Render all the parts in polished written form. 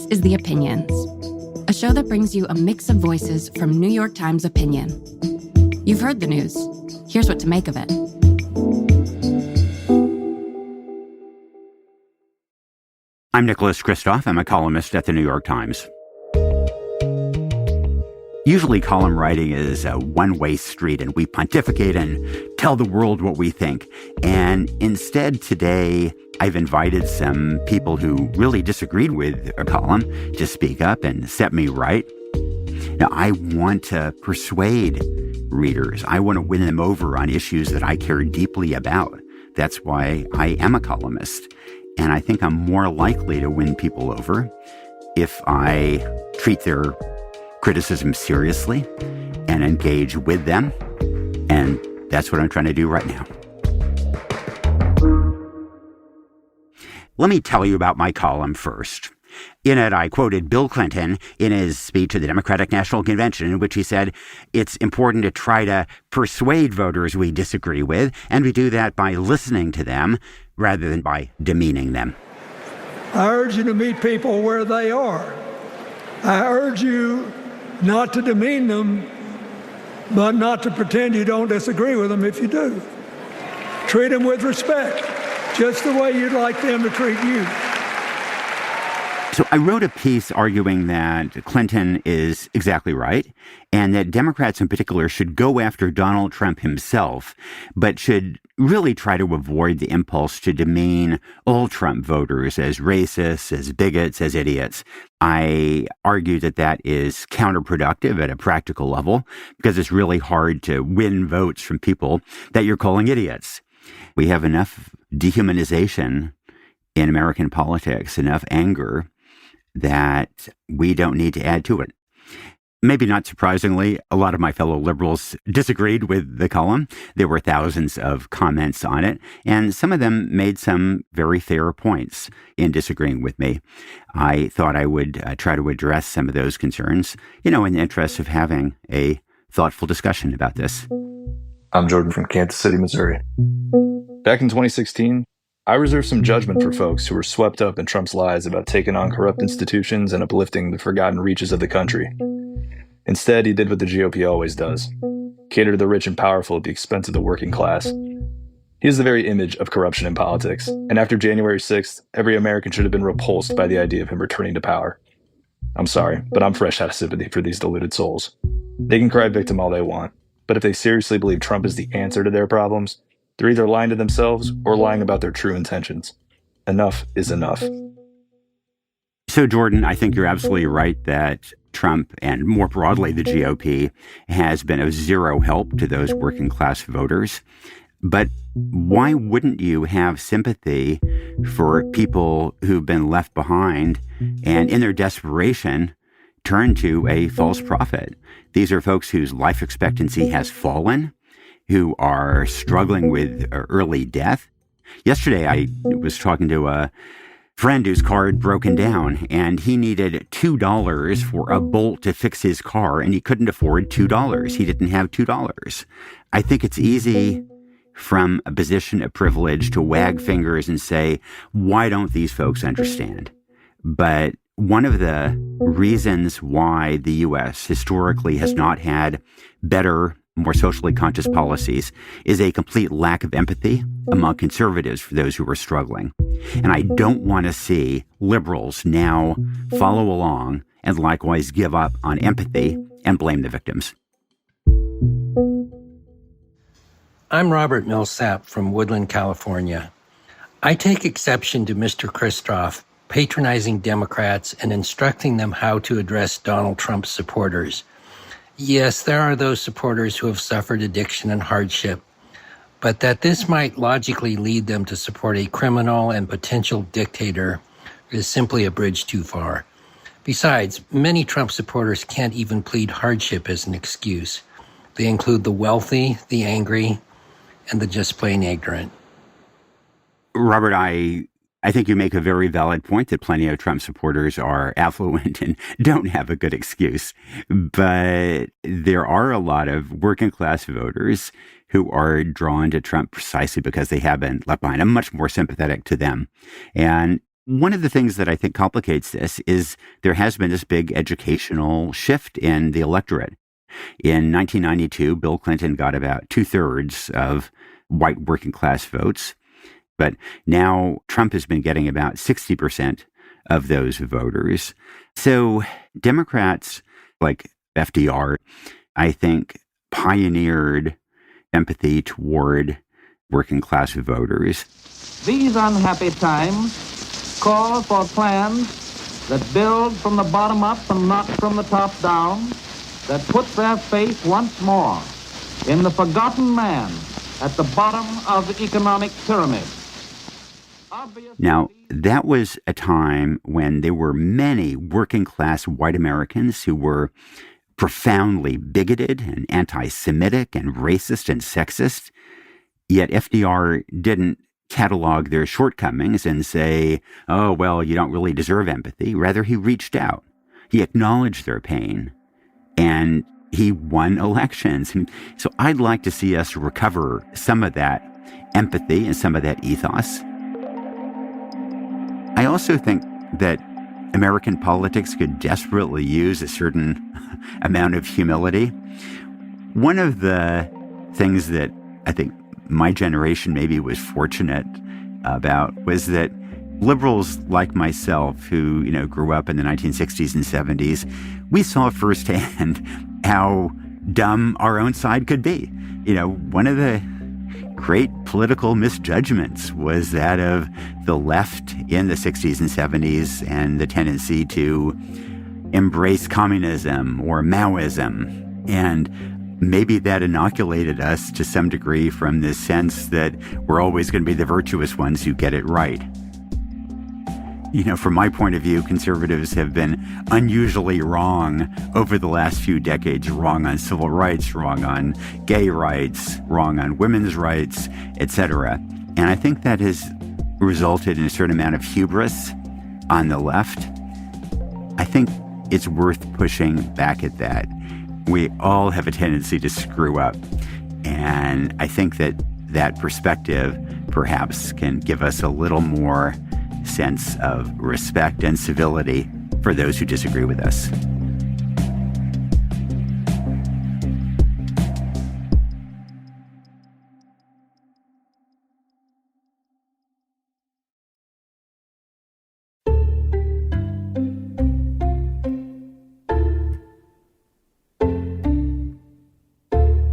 This is The Opinions, a show that brings you a mix of voices from New York Times opinion. You've heard the news. Here's what to make of it. I'm Nicholas Kristof. I'm a columnist at the New York Times. Usually column writing is a one-way street, and we pontificate and tell the world what we think. And instead today, I've invited some people who really disagreed with a column to speak up and set me right. Now, I want to persuade readers. I want to win them over on issues that I care deeply about. That's why I am a columnist. And I think I'm more likely to win people over if I treat their criticism seriously and engage with them. And that's what I'm trying to do right now. Let me tell you about my column first. In it, I quoted Bill Clinton in his speech at the Democratic National Convention, in which he said, "It's important to try to persuade voters we disagree with, and we do that by listening to them rather than by demeaning them." I urge you to meet people where they are. I urge you not to demean them, but not to pretend you don't disagree with them if you do. Treat them with respect, just the way you'd like them to treat you. So I wrote a piece arguing that Clinton is exactly right, and that Democrats in particular should go after Donald Trump himself, but should really try to avoid the impulse to demean all Trump voters as racists, as bigots, as idiots. I argue that that is counterproductive at a practical level, because it's really hard to win votes from people that you're calling idiots. We have enough dehumanization in American politics, enough anger, that we don't need to add to it. Maybe not surprisingly, a lot of my fellow liberals disagreed with the column. There were thousands of comments on it, and some of them made some very fair points in disagreeing with me. I thought I would try to address some of those concerns, in the interest of having a thoughtful discussion about this. I'm Jordan from Kansas City, Missouri. Back in 2016, I reserved some judgment for folks who were swept up in Trump's lies about taking on corrupt institutions and uplifting the forgotten reaches of the country. Instead, he did what the GOP always does: cater to the rich and powerful at the expense of the working class. He is the very image of corruption in politics, and after January 6th, every American should have been repulsed by the idea of him returning to power. I'm sorry, but I'm fresh out of sympathy for these deluded souls. They can cry victim all they want, but if they seriously believe Trump is the answer to their problems, they're either lying to themselves or lying about their true intentions. Enough is enough. So, Jordan, I think you're absolutely right that Trump, and more broadly the GOP, has been of zero help to those working class voters. But why wouldn't you have sympathy for people who've been left behind and in their desperation turn to a false prophet? These are folks whose life expectancy has fallen, who are struggling with early death. Yesterday, I was talking to a friend whose car had broken down, and he needed $2 for a bolt to fix his car, and he couldn't afford $2. He didn't have $2. I think it's easy from a position of privilege to wag fingers and say, why don't these folks understand? But one of the reasons why the U.S. historically has not had better, more socially conscious policies is a complete lack of empathy among conservatives for those who are struggling. And I don't want to see liberals now follow along and likewise give up on empathy and blame the victims. I'm Robert Millsap from Woodland, California. I take exception to Mr. Kristof patronizing Democrats and instructing them how to address Donald Trump's supporters. Yes, there are those supporters who have suffered addiction and hardship, but that this might logically lead them to support a criminal and potential dictator is simply a bridge too far. Besides, many Trump supporters can't even plead hardship as an excuse. They include the wealthy, the angry, and the just plain ignorant. Robert, I think you make a very valid point that plenty of Trump supporters are affluent and don't have a good excuse. But there are a lot of working class voters who are drawn to Trump precisely because they have been left behind. I'm much more sympathetic to them. And one of the things that I think complicates this is there has been this big educational shift in the electorate. In 1992, Bill Clinton got about 2/3 of white working class votes. But now Trump has been getting about 60% of those voters. So Democrats like FDR, I think, pioneered empathy toward working class voters. These unhappy times call for plans that build from the bottom up and not from the top down, that put their faith once more in the forgotten man at the bottom of the economic pyramid. Now, that was a time when there were many working class white Americans who were profoundly bigoted and anti-Semitic and racist and sexist. Yet FDR didn't catalog their shortcomings and say, oh, well, you don't really deserve empathy. Rather, he reached out. He acknowledged their pain. And he won elections. And so I'd like to see us recover some of that empathy and some of that ethos. I also think that American politics could desperately use a certain amount of humility. One of the things that I think my generation maybe was fortunate about was that liberals like myself who, grew up in the 1960s and 70s, we saw firsthand how dumb our own side could be. One of the great political misjudgments was that of the left in the 60s and 70s and the tendency to embrace communism or Maoism. And maybe that inoculated us to some degree from this sense that we're always going to be the virtuous ones who get it right. From my point of view, conservatives have been unusually wrong over the last few decades, wrong on civil rights, wrong on gay rights, wrong on women's rights, etc. And I think that has resulted in a certain amount of hubris on the left. I think it's worth pushing back at that. We all have a tendency to screw up. And I think that perspective perhaps can give us a little more sense of respect and civility for those who disagree with us.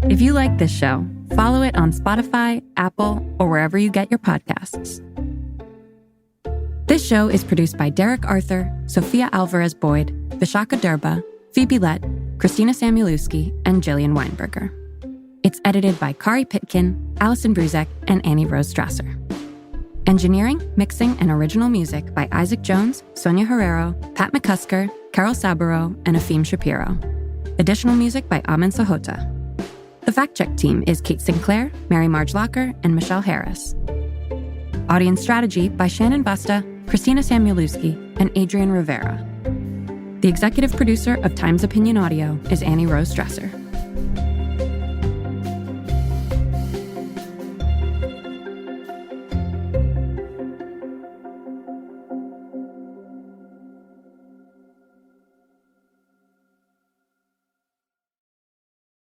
If you like this show, follow it on Spotify, Apple, or wherever you get your podcasts. This show is produced by Derek Arthur, Sophia Alvarez-Boyd, Vishaka Durba, Phoebe Lett, Christina Samuelewski, and Jillian Weinberger. It's edited by Kari Pitkin, Allison Bruzek, and Annie Rose Strasser. Engineering, mixing, and original music by Isaac Jones, Sonia Herrero, Pat McCusker, Carol Saburo, and Afim Shapiro. Additional music by Amin Sahota. The fact-check team is Kate Sinclair, Mary Marge Locker, and Michelle Harris. Audience strategy by Shannon Busta, Christina Samuelewski, and Adrian Rivera. The executive producer of Times Opinion Audio is Annie Rose Strasser.